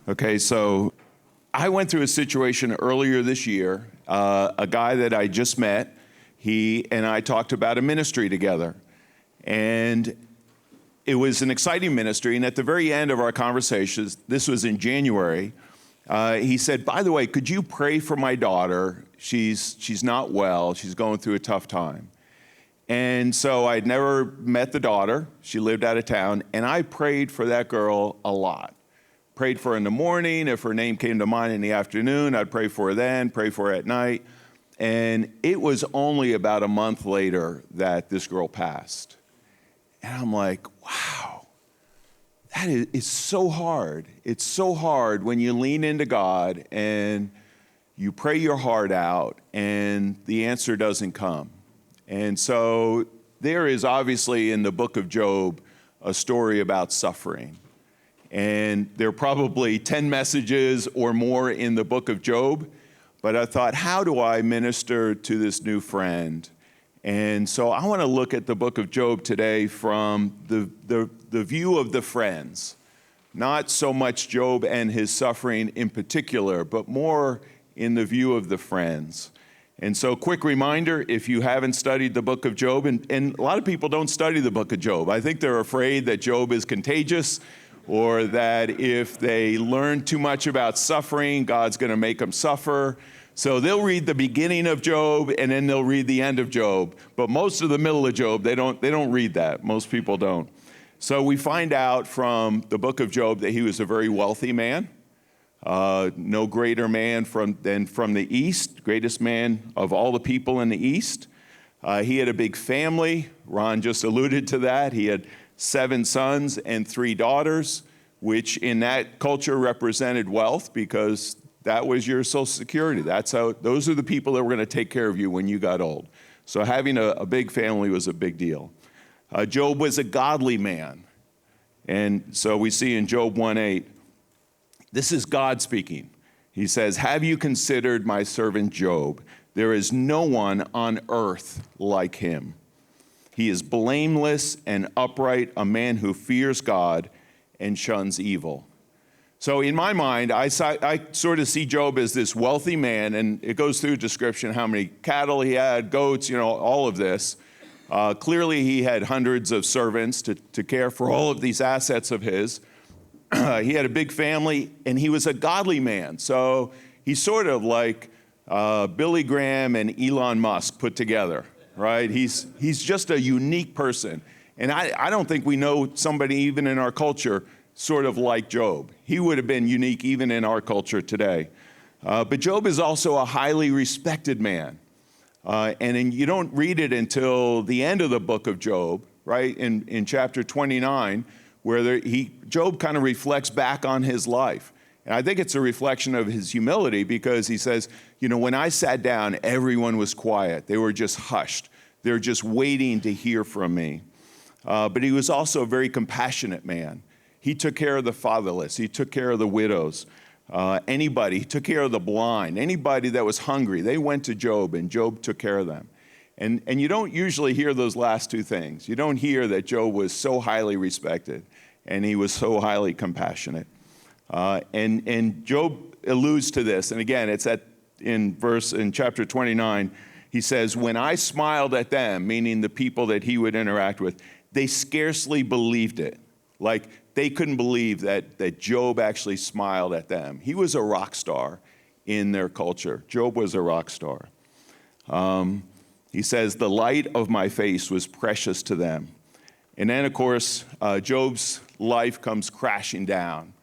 Okay, so I went through a situation earlier this year. A guy that I just met, he and I talked about a ministry together. And it was an exciting ministry. And at the very end of our conversations, this was in January, he said, by the way, could you pray for my daughter? She's not well. She's going through a tough time. And so I'd never met the daughter. She lived out of town. And I prayed for that girl a lot. Prayed for her in the morning. If her name came to mind in the afternoon, I'd pray for her then, pray for her at night. And it was only about a month later that this girl passed. And I'm like, wow, that is so hard. It's so hard when you lean into God and you pray your heart out and the answer doesn't come. And so there is obviously in the book of Job a story about suffering. And there are probably 10 messages or more in the book of Job. But I thought, how do I minister to this new friend? And so I want to look at the book of Job today from the view of the friends. Not so much Job and his suffering in particular, but more in the view of the friends. And so quick reminder, if you haven't studied the book of Job, and a lot of people don't study the book of Job. I think they're afraid that Job is contagious, or that if they learn too much about suffering, God's going to make them suffer. So they'll read the beginning of Job, and then they'll read the end of Job. But most of the middle of Job, they don't read that. Most people don't. So we find out from the book of Job that he was a very wealthy man. No greater man than from the East, greatest man of all the people in the East. He had a big family. Ron just alluded to that. He had 7 sons and 3 daughters, which in that culture represented wealth because that was your Social Security. Those are the people that were going to take care of you when you got old. So having a big family was a big deal. Job was a godly man. And so we see in Job 1:8, this is God speaking. He says, have you considered my servant Job? There is no one on earth like him. He is blameless and upright, a man who fears God and shuns evil. So in my mind, I sort of see Job as this wealthy man, and it goes through a description how many cattle he had, goats, all of this. Clearly, he had hundreds of servants to care for all of these assets of his. He had a big family, and he was a godly man. So he's sort of like Billy Graham and Elon Musk put together. Right? He's just a unique person. And I don't think we know somebody even in our culture sort of like Job. He would have been unique even in our culture today. But Job is also a highly respected man. And you don't read it until the end of the book of Job, right? In chapter 29, where Job kind of reflects back on his life. And I think it's a reflection of his humility because he says, when I sat down, everyone was quiet. They were just hushed. They were just waiting to hear from me. But he was also a very compassionate man. He took care of the fatherless. He took care of the widows. He took care of the blind. Anybody that was hungry, they went to Job, and Job took care of them. And you don't usually hear those last two things. You don't hear that Job was so highly respected, and he was so highly compassionate. And Job alludes to this, and again, it's in chapter 29, he says, when I smiled at them, meaning the people that he would interact with, they scarcely believed it. Like, they couldn't believe that Job actually smiled at them. He was a rock star in their culture. Job was a rock star. He says, the light of my face was precious to them. And then, of course, Job's life comes crashing down.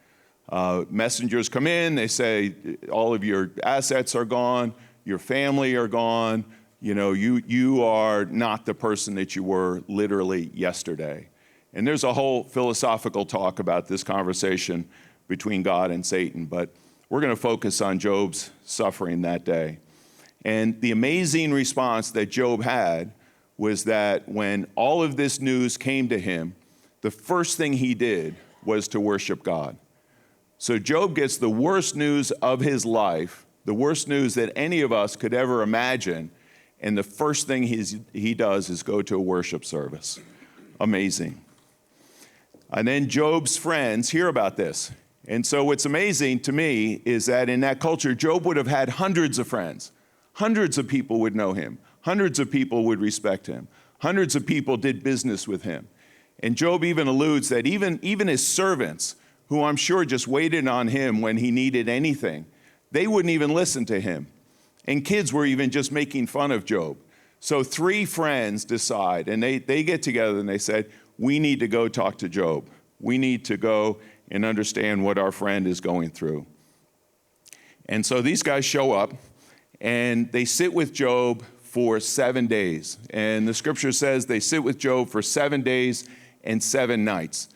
Messengers come in, they say, all of your assets are gone, your family are gone, you are not the person that you were literally yesterday. And there's a whole philosophical talk about this conversation between God and Satan, but we're going to focus on Job's suffering that day. And the amazing response that Job had was that when all of this news came to him, the first thing he did was to worship God. So Job gets the worst news of his life, the worst news that any of us could ever imagine, and the first thing he does is go to a worship service. Amazing. And then Job's friends hear about this, And so what's amazing to me is that in that culture, Job would have had hundreds of friends. Hundreds of people would know him. Hundreds of people would respect him. Hundreds of people did business with him. And Job even alludes that even his servants, who I'm sure just waited on him when he needed anything, they wouldn't even listen to him. And kids were even just making fun of Job. So 3 friends decide, and they get together and they said, we need to go talk to Job. We need to go and understand what our friend is going through. And so these guys show up, and they sit with Job for 7 days. And the scripture says they sit with Job for 7 days and 7 nights.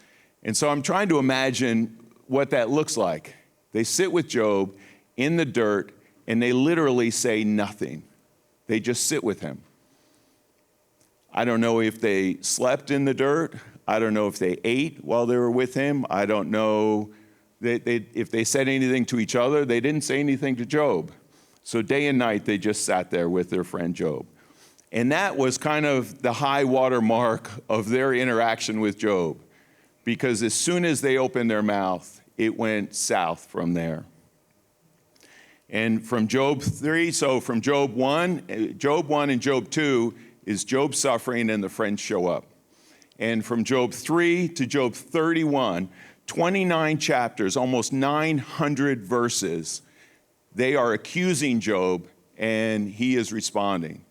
And so I'm trying to imagine what that looks like. They sit with Job in the dirt, and they literally say nothing. They just sit with him. I don't know if they slept in the dirt. I don't know if they ate while they were with him. I don't know if they said anything to each other. They didn't say anything to Job. So day and night, they just sat there with their friend Job. And that was kind of the high water mark of their interaction with Job, because as soon as they opened their mouth, it went south from there. And from Job 3, so from Job 1 and Job 2 is Job suffering and the friends show up. And from Job 3 to Job 31, 29 chapters, almost 900 verses, they are accusing Job, and he is responding.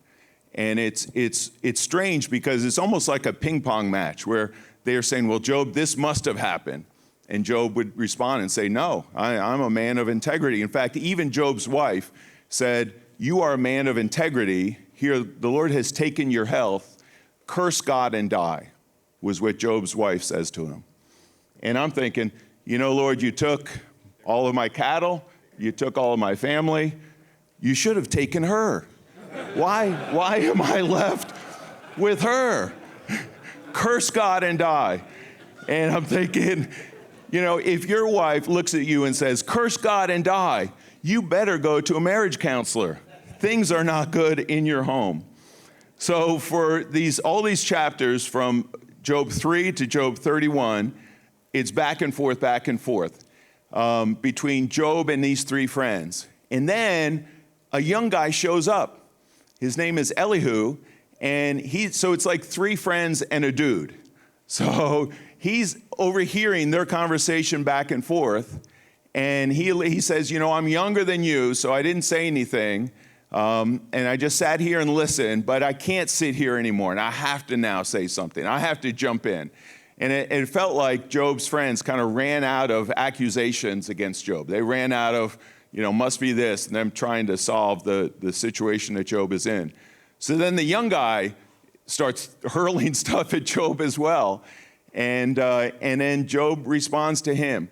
And it's strange because it's almost like a ping pong match where they are saying, well, Job, this must have happened. And Job would respond and say, no, I'm a man of integrity. In fact, even Job's wife said, you are a man of integrity. Here, the Lord has taken your health. Curse God and die, was what Job's wife says to him. And I'm thinking, Lord, you took all of my cattle. You took all of my family. You should have taken her. Why am I left with her? Curse God and die. And I'm thinking, if your wife looks at you and says, curse God and die, you better go to a marriage counselor. Things are not good in your home. So for all these chapters from Job 3 to Job 31, it's back and forth between Job and these 3 friends. And then a young guy shows up. His name is Elihu, and so it's like 3 friends and a dude. So he's overhearing their conversation back and forth, and he says, I'm younger than you, so I didn't say anything, and I just sat here and listened, but I can't sit here anymore, and I have to now say something. I have to jump in. And it felt like Job's friends kind of ran out of accusations against Job. They ran out of, must be this, and them trying to solve the situation that Job is in. So then the young guy starts hurling stuff at Job as well. And then Job responds to him.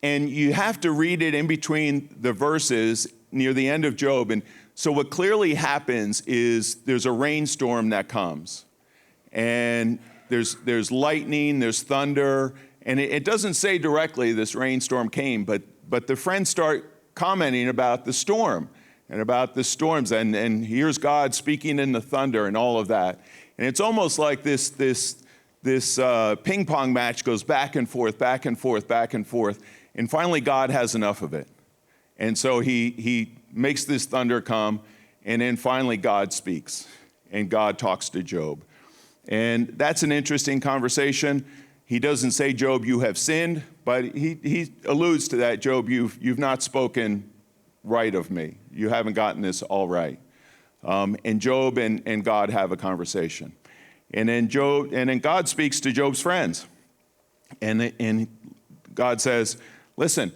And you have to read it in between the verses near the end of Job. And so what clearly happens is there's a rainstorm that comes. And there's lightning, there's thunder. And it doesn't say directly this rainstorm came, but the friends start commenting about the storm and about the storms. And here's God speaking in the thunder and all of that. And it's almost like this ping pong match goes back and forth. And finally, God has enough of it. And so he makes this thunder come. And then finally, God speaks. And God talks to Job. And that's an interesting conversation. He doesn't say, Job, you have sinned. But he alludes to that, Job, you've not spoken right of me. You haven't gotten this all right. And Job and God have a conversation. And then God speaks to Job's friends. And God says, listen,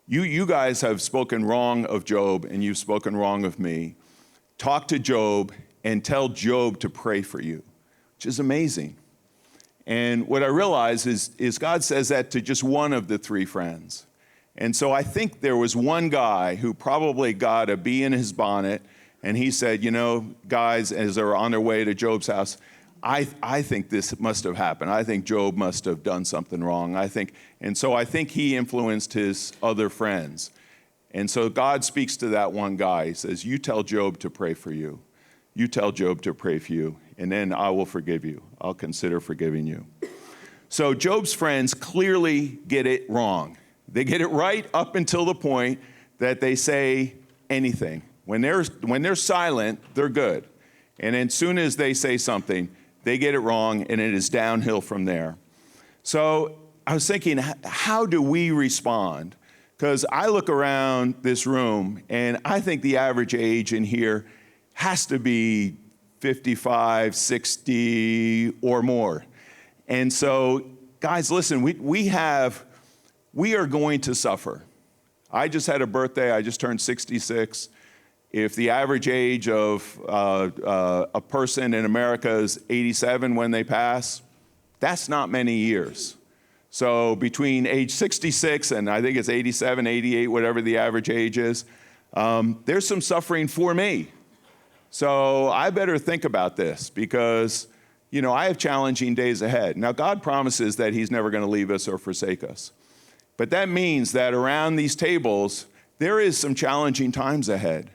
you guys have spoken wrong of Job, and you've spoken wrong of me. Talk to Job and tell Job to pray for you, which is amazing. And what I realize is God says that to just one of the 3 friends. And so I think there was one guy who probably got a bee in his bonnet, and he said, guys, as they're on their way to Job's house, I think this must have happened. I think Job must have done something wrong. And so I think he influenced his other friends. And so God speaks to that one guy. He says, you tell Job to pray for you. You tell Job to pray for you, and then I will forgive you. I'll consider forgiving you. So Job's friends clearly get it wrong. They get it right up until the point that they say anything. When they're silent, they're good. And as soon as they say something, they get it wrong, and it is downhill from there. So I was thinking, how do we respond? Because I look around this room, and I think the average age in here has to be 55, 60, or more. And so, guys, listen, we are going to suffer. I just had a birthday. I just turned 66. If the average age of a person in America is 87 when they pass, that's not many years. So between age 66 and I think it's 87, 88, whatever the average age is, there's some suffering for me. So I better think about this because, I have challenging days ahead. Now, God promises that he's never going to leave us or forsake us. But that means that around these tables, there is some challenging times ahead.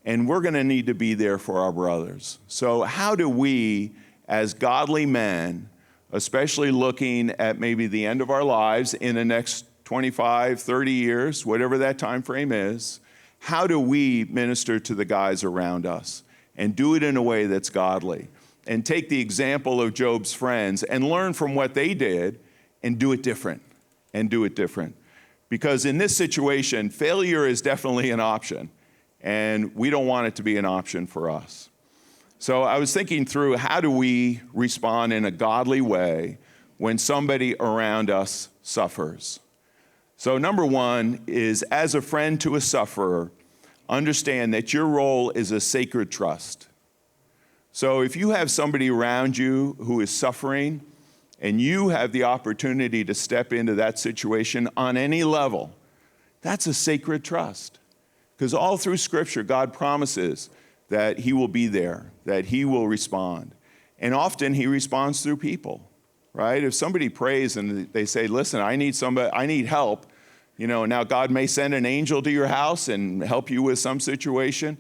And we're going to need to be there for our brothers. So how do we, as godly men, especially looking at maybe the end of our lives in the next 25, 30 years, whatever that time frame is, how do we minister to the guys around us and do it in a way that's godly? And take the example of Job's friends and learn from what they did and do it different. Because in this situation, failure is definitely an option. And we don't want it to be an option for us. So I was thinking through, how do we respond in a godly way when somebody around us suffers? So number one is, as a friend to a sufferer, understand that your role is a sacred trust. So if you have somebody around you who is suffering, and you have the opportunity to step into that situation on any level, that's a sacred trust. Because all through Scripture, God promises that he will be there, that he will respond. And often he responds through people, right? If somebody prays and they say, listen, I need help, now God may send an angel to your house and help you with some situation,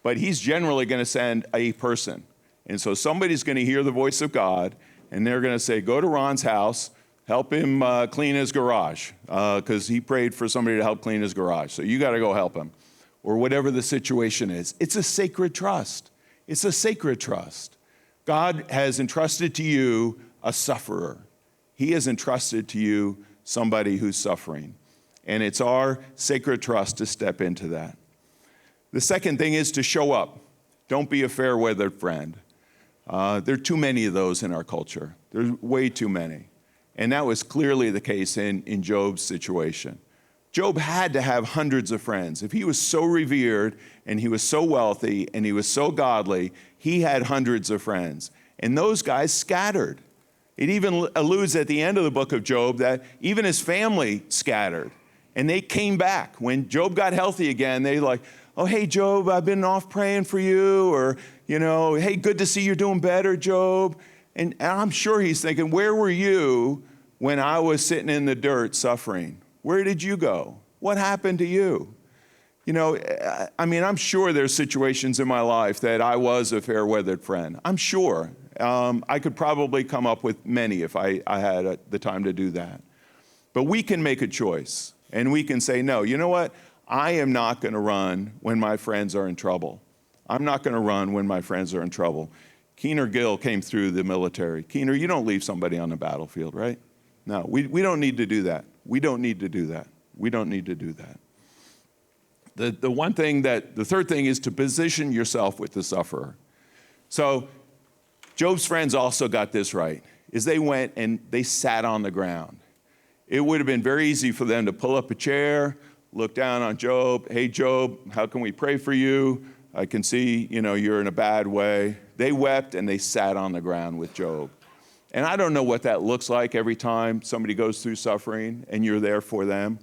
but he's generally going to send a person. And so somebody's going to hear the voice of God, and they're going to say, go to Ron's house, help him clean his garage, because he prayed for somebody to help clean his garage. So you got to go help him. Or whatever the situation is. It's a sacred trust. It's a sacred trust. God has entrusted to you a sufferer. He has entrusted to you somebody who's suffering. And it's our sacred trust to step into that. The second thing is to show up. Don't be a fair-weathered friend. There are too many of those in our culture. There's way too many. And that was clearly the case in Job's situation. Job had to have hundreds of friends. If he was so revered and he was so wealthy and he was so godly, he had hundreds of friends. And those guys scattered. It even alludes at the end of the book of Job that even his family scattered. And they came back. When Job got healthy again, they like, oh, hey, Job, I've been off praying for you. Or, hey, good to see you're doing better, Job. And I'm sure he's thinking, where were you when I was sitting in the dirt suffering? Where did you go? What happened to you? I'm sure there's situations in my life that I was a fair-weathered friend. I'm sure. I could probably come up with many if I had the time to do that. But we can make a choice, and we can say, no, you know what? I am not going to run when my friends are in trouble. I'm not going to run when my friends are in trouble. Keener Gill came through the military. Keener, you don't leave somebody on the battlefield, right? No, we don't need to do that. We don't need to do that. We don't need to do that. The third thing is to position yourself with the sufferer. So Job's friends also got this right, is they went and they sat on the ground. It would have been very easy for them to pull up a chair, look down on Job. Hey, Job, how can we pray for you? I can see, you're in a bad way. They wept and they sat on the ground with Job. And I don't know what that looks like every time somebody goes through suffering and you're there for them.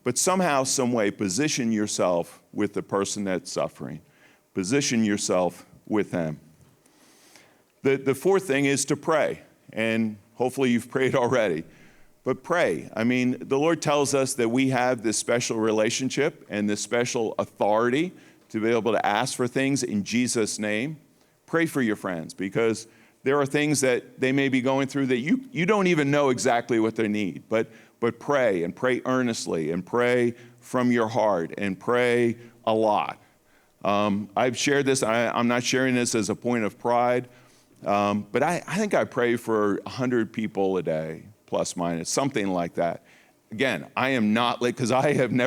But somehow, some way, position yourself with the person that's suffering. Position yourself with them. The fourth thing is to pray. And hopefully you've prayed already. But pray. The Lord tells us that we have this special relationship and this special authority to be able to ask for things in Jesus' name. Pray for your friends, because there are things that they may be going through that you don't even know exactly what they need. But but pray, and pray earnestly, and pray from your heart, and pray a lot. I've shared this. I'm not sharing this as a point of pride, but I think I pray for 100 people a day, plus minus, something like that. Again, I am not like, because I haven't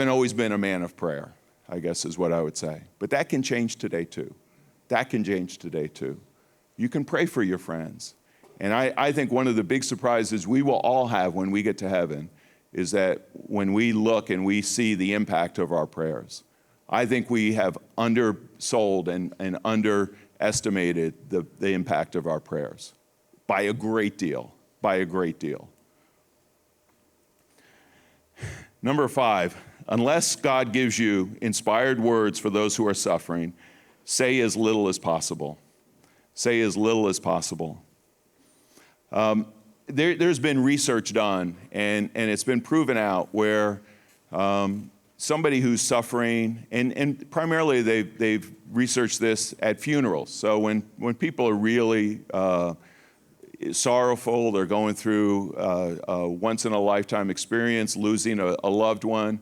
always been a man of prayer, I guess is what I would say. But that can change today too. That can change today too. You can pray for your friends. And I think one of the big surprises we will all have when we get to heaven is that when we look and we see the impact of our prayers. I think we have undersold and underestimated the impact of our prayers by a great deal, Number 5, unless God gives you inspired words for those who are suffering, say as little as possible. Say as little as possible. There's been research done, and it's been proven out where somebody who's suffering, and primarily they've researched this at funerals. So when people are really sorrowful, they're going through a once-in-a-lifetime experience, losing a loved one,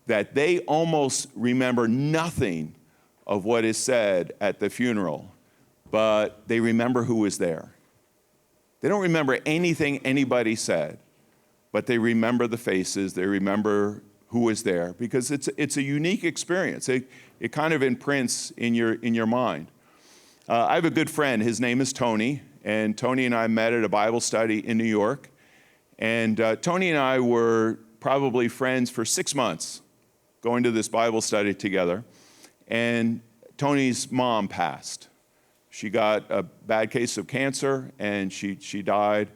that they almost remember nothing of what is said at the funeral, but they remember who was there. They don't remember anything anybody said, but they remember the faces, they remember who was there, because it's a unique experience. It kind of imprints in your mind. I have a good friend, his name is Tony, and Tony and I met at a Bible study in New York. And Tony and I were probably friends for 6 months, going to this Bible study together. And Tony's mom passed. She got a bad case of cancer, and she died.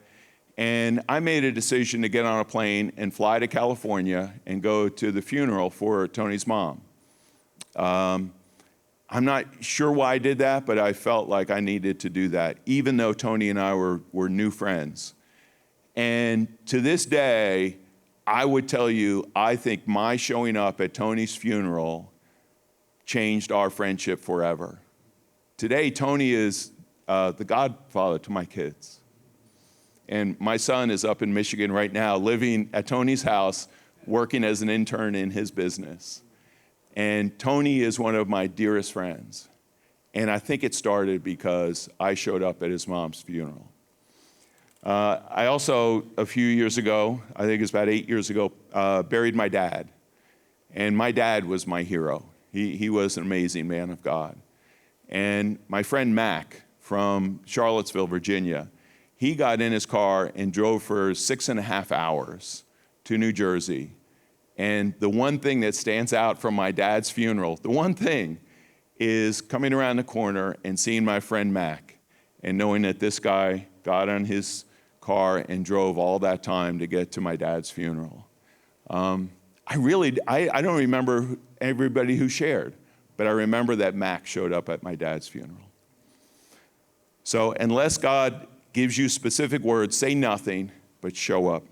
And I made a decision to get on a plane and fly to California and go to the funeral for Tony's mom. I'm not sure why I did that, but I felt like I needed to do that, even though Tony and I were new friends. And to this day, I would tell you, I think my showing up at Tony's funeral changed our friendship forever. Today, Tony is the godfather to my kids. And my son is up in Michigan right now, living at Tony's house, working as an intern in his business. And Tony is one of my dearest friends. And I think it started because I showed up at his mom's funeral. I also, a few years ago, I think it's about 8 years ago, buried my dad. And my dad was my hero. He was an amazing man of God. And my friend Mac from Charlottesville, Virginia, he got in his car and drove for 6.5 hours to New Jersey. And the one thing that stands out from my dad's funeral, the one thing, is coming around the corner and seeing my friend Mac and knowing that this guy got on his car and drove all that time to get to my dad's funeral. I don't remember everybody who shared, but I remember that Mac showed up at my dad's funeral. So unless God gives you specific words, say nothing, but show up.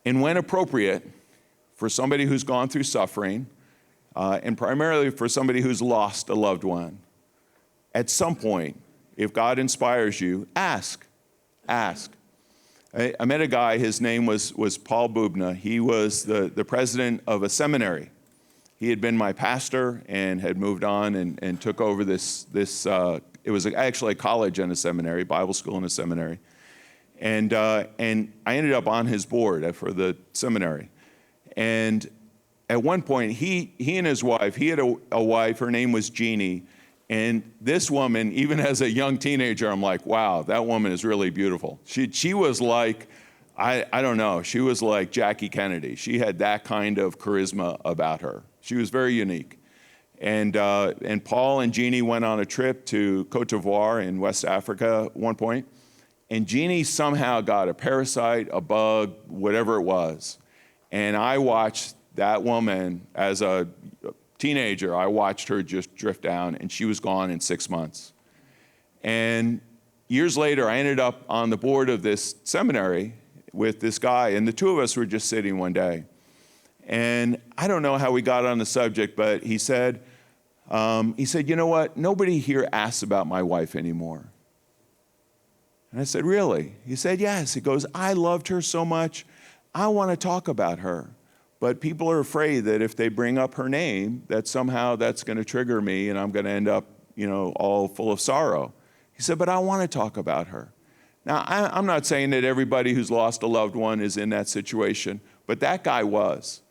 And when appropriate, for somebody who's gone through suffering, and primarily for somebody who's lost a loved one, at some point, if God inspires you, ask. I met a guy, his name was Paul Bubna. He was the president of a seminary. He had been my pastor and had moved on and took over this it was actually a college and a seminary, Bible school and a seminary. And I ended up on his board for the seminary. And at one point, he and his wife, he had a wife, her name was Jeannie. And this woman, even as a young teenager, I'm like, wow, that woman is really beautiful. She was like, I don't know, she was like Jackie Kennedy. She had that kind of charisma about her. She was very unique. And Paul and Jeannie went on a trip to Côte d'Ivoire in West Africa at one point. And Jeannie somehow got a parasite, a bug, whatever it was. And I watched that woman as a teenager. I watched her just drift down, and she was gone in 6 months. And years later, I ended up on the board of this seminary with this guy, and the two of us were just sitting one day. And I don't know how we got on the subject, but he said, you know what? Nobody here asks about my wife anymore. And I said, really? He said, yes. He goes, I loved her so much. I want to talk about her. But people are afraid that if they bring up her name, that somehow that's going to trigger me and I'm going to end up, all full of sorrow. He said, but I want to talk about her. Now, I'm not saying that everybody who's lost a loved one is in that situation, but that guy was.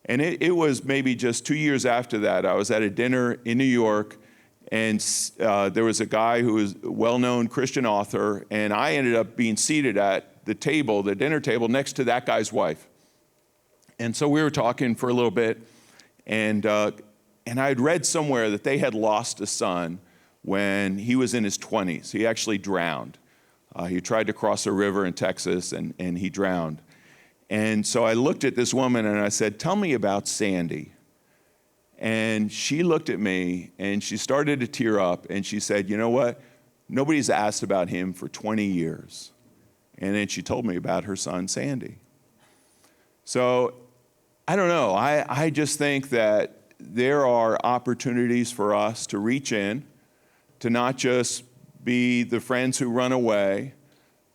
And it was maybe just 2 years after that. I was at a dinner in New York, and there was a guy who was a well-known Christian author, and I ended up being seated at the table, the dinner table, next to that guy's wife. And so we were talking for a little bit, and I had read somewhere that they had lost a son when he was in his 20s. He actually drowned. He tried to cross a river in Texas, and he drowned. And so I looked at this woman, and I said, tell me about Sandy. And she looked at me, and she started to tear up, and she said, you know what? Nobody's asked about him for 20 years. And then she told me about her son, Sandy. So I don't know. I just think that there are opportunities for us to reach in, to not just be the friends who run away,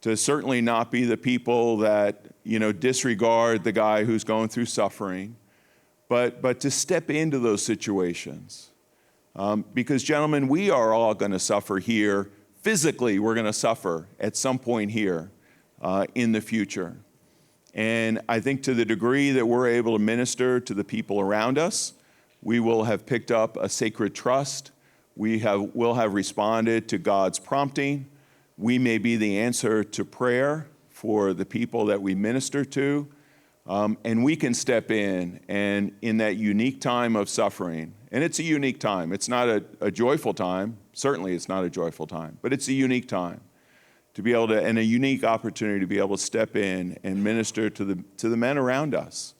to certainly not be the people that, disregard the guy who's going through suffering, but to step into those situations. Because, gentlemen, we are all going to suffer here. Physically, we're going to suffer at some point here in the future. And I think to the degree that we're able to minister to the people around us, we will have picked up a sacred trust. Will have responded to God's prompting. We may be the answer to prayer for the people that we minister to. And we can step in, and in that unique time of suffering, and it's a unique time. It's not a joyful time. Certainly it's not a joyful time, but it's a unique time to be able to, and a unique opportunity to be able to step in and minister to the men around us.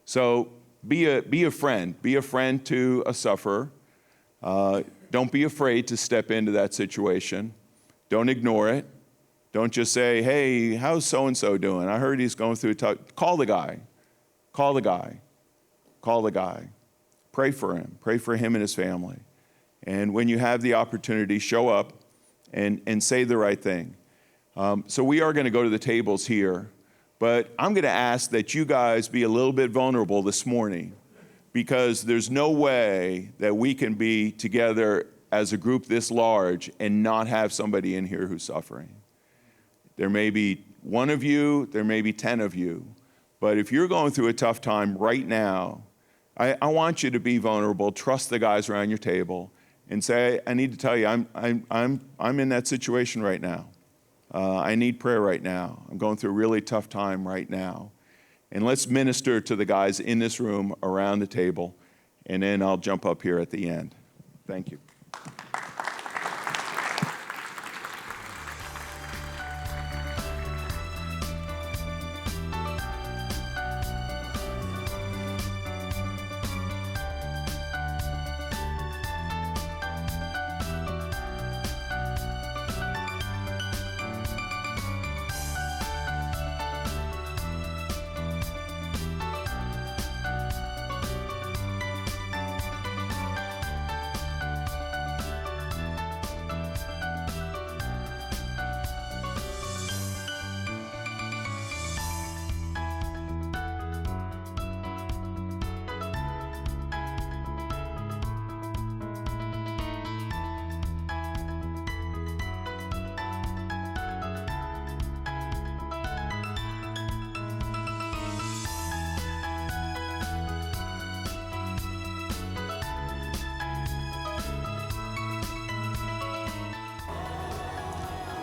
So be a friend. Be a friend to a sufferer. Don't be afraid to step into that situation. Don't ignore it. Don't just say, hey, how's so-and-so doing? I heard he's going through a tough. Call the guy. Call the guy. Call the guy. Pray for him. Pray for him and his family. And when you have the opportunity, show up and say the right thing. So we are going to go to the tables here, but I'm going to ask that you guys be a little bit vulnerable this morning, because there's no way that we can be together as a group this large and not have somebody in here who's suffering. There may be one of you, there may be 10 of you, but if you're going through a tough time right now, I want you to be vulnerable. Trust the guys around your table and say, I need to tell you, I'm in that situation right now. I need prayer right now. I'm going through a really tough time right now. And let's minister to the guys in this room around the table, and then I'll jump up here at the end. Thank you.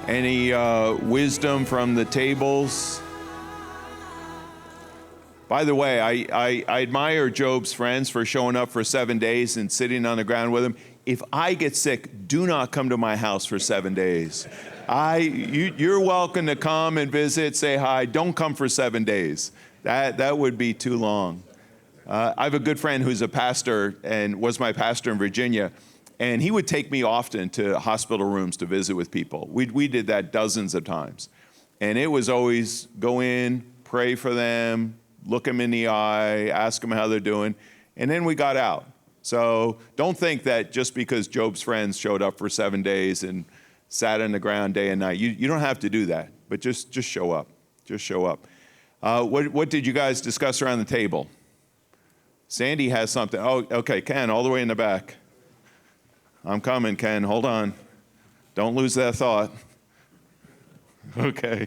Any wisdom from the tables? By the way, I admire Job's friends for showing up for 7 days and sitting on the ground with him. If I get sick, do not come to my house for 7 days. You're welcome to come and visit, say hi. Don't come for 7 days. That would be too long. I have a good friend who's a pastor and was my pastor in Virginia. And he would take me often to hospital rooms to visit with people. We did that dozens of times. And it was always go in, pray for them, look them in the eye, ask them how they're doing, and then we got out. So don't think that just because Job's friends showed up for 7 days and sat on the ground day and night. You don't have to do that, but just show up. Just show up. What did you guys discuss around the table? Sandy has something. Oh, okay, Ken, all the way in the back. I'm coming, Ken. Hold on. Don't lose that thought. Okay.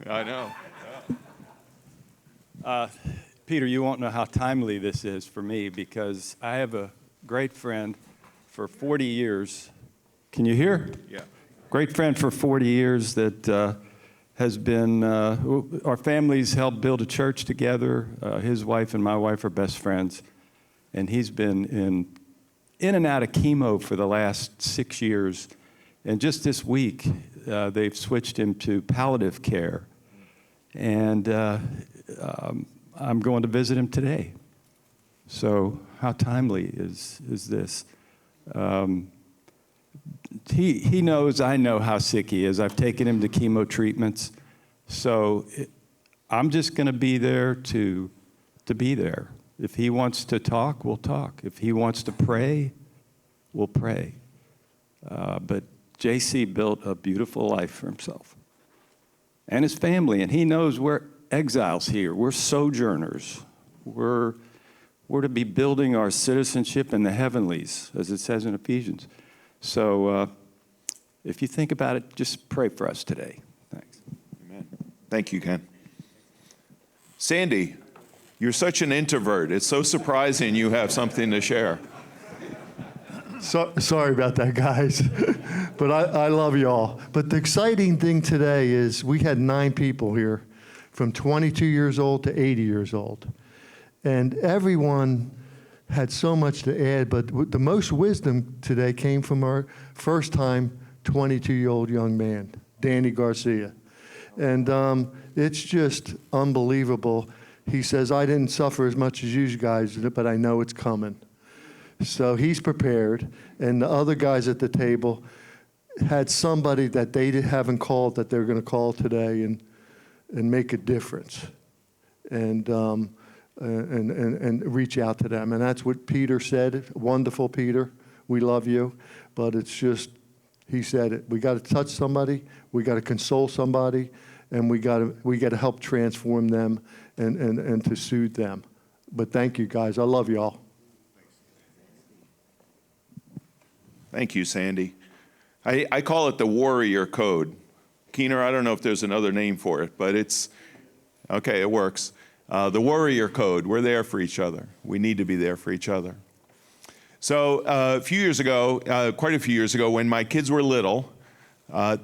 I know. Peter, you won't know how timely this is for me because I have a great friend for 40 years. Can you hear? Yeah. Great friend for 40 years that has been, our families helped build a church together. His wife and my wife are best friends. And he's been in and out of chemo for the last 6 years. And just this week, they've switched him to palliative care. And I'm going to visit him today. So how timely is this? He knows I know how sick he is. I've taken him to chemo treatments. So I'm just going to be there to be there. If he wants to talk, we'll talk. If he wants to pray, we'll pray. But JC built a beautiful life for himself and his family, and he knows we're exiles here. We're sojourners. We're to be building our citizenship in the heavenlies, as it says in Ephesians. So if you think about it, just pray for us today. Thanks. Amen. Thank you, Ken. Sandy, you're such an introvert. It's so surprising you have something to share. Sorry about that, guys. But I love y'all. But the exciting thing today is we had 9 people here from 22 years old to 80 years old. And everyone had so much to add, but the most wisdom today came from our first-time 22-year-old young man, Danny Garcia. And it's just unbelievable. He says, I didn't suffer as much as you guys, but I know it's coming. So he's prepared, and the other guys at the table had somebody that they haven't called that they're going to call today and make a difference, and reach out to them. And that's what Peter said. Wonderful, Peter. We love you, but it's just, he said it. We got to touch somebody. We got to console somebody, and we got to help transform them and to soothe them. But thank you, guys. I love y'all. Thank you, Sandy. I call it the warrior code. Keener, I don't know if there's another name for it, but it's, okay, it works. The warrior code, we're there for each other. We need to be there for each other. So a few years ago, quite a few years ago, when my kids were little,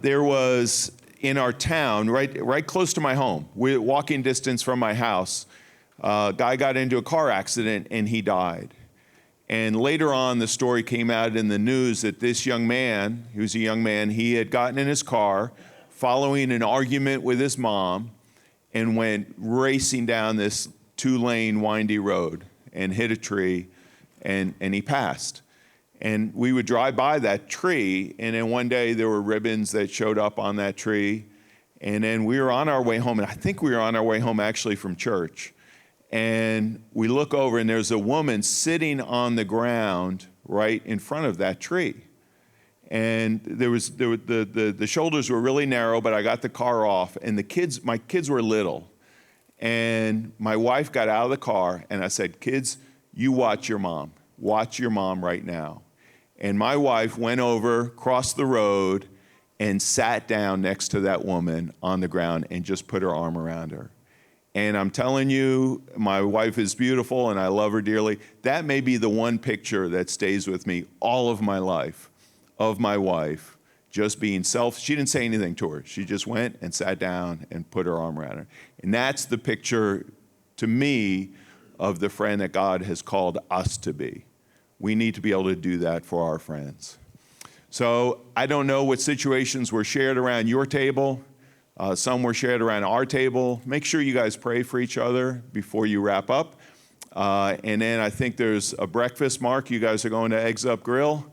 there was in our town, right close to my home, walking distance from my house, a guy got into a car accident and he died. And later on, the story came out in the news that this young man, he was a young man, he had gotten in his car following an argument with his mom and went racing down this 2-lane windy road and hit a tree, and he passed. And we would drive by that tree, and then one day there were ribbons that showed up on that tree. And then we were on our way home, and I think we were on our way home actually from church. And we look over, and there's a woman sitting on the ground right in front of that tree. And the shoulders were really narrow, but I got the car off, and my kids were little. And my wife got out of the car, and I said, kids, you watch your mom. Watch your mom right now. And my wife went over, crossed the road, and sat down next to that woman on the ground and just put her arm around her. And I'm telling you, my wife is beautiful and I love her dearly. That may be the one picture that stays with me all of my life, of my wife just being she didn't say anything to her. She just went and sat down and put her arm around her. And that's the picture, to me, of the friend that God has called us to be. We need to be able to do that for our friends. So I don't know what situations were shared around your table. Some were shared around our table. Make sure you guys pray for each other before you wrap up. And then I think there's a breakfast. Mark, you guys are going to Eggs Up Grill.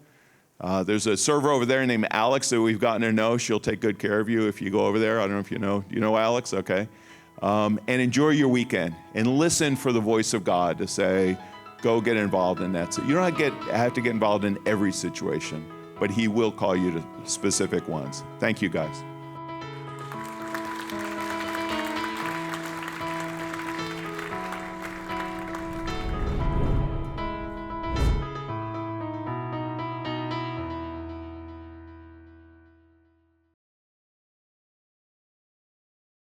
There's a server over there named Alex that we've gotten to know. She'll take good care of you if you go over there. I don't know if you know. You know Alex? Okay. And enjoy your weekend. And listen for the voice of God to say, go get involved in that. So you don't have to get involved in every situation, but he will call you to specific ones. Thank you, guys.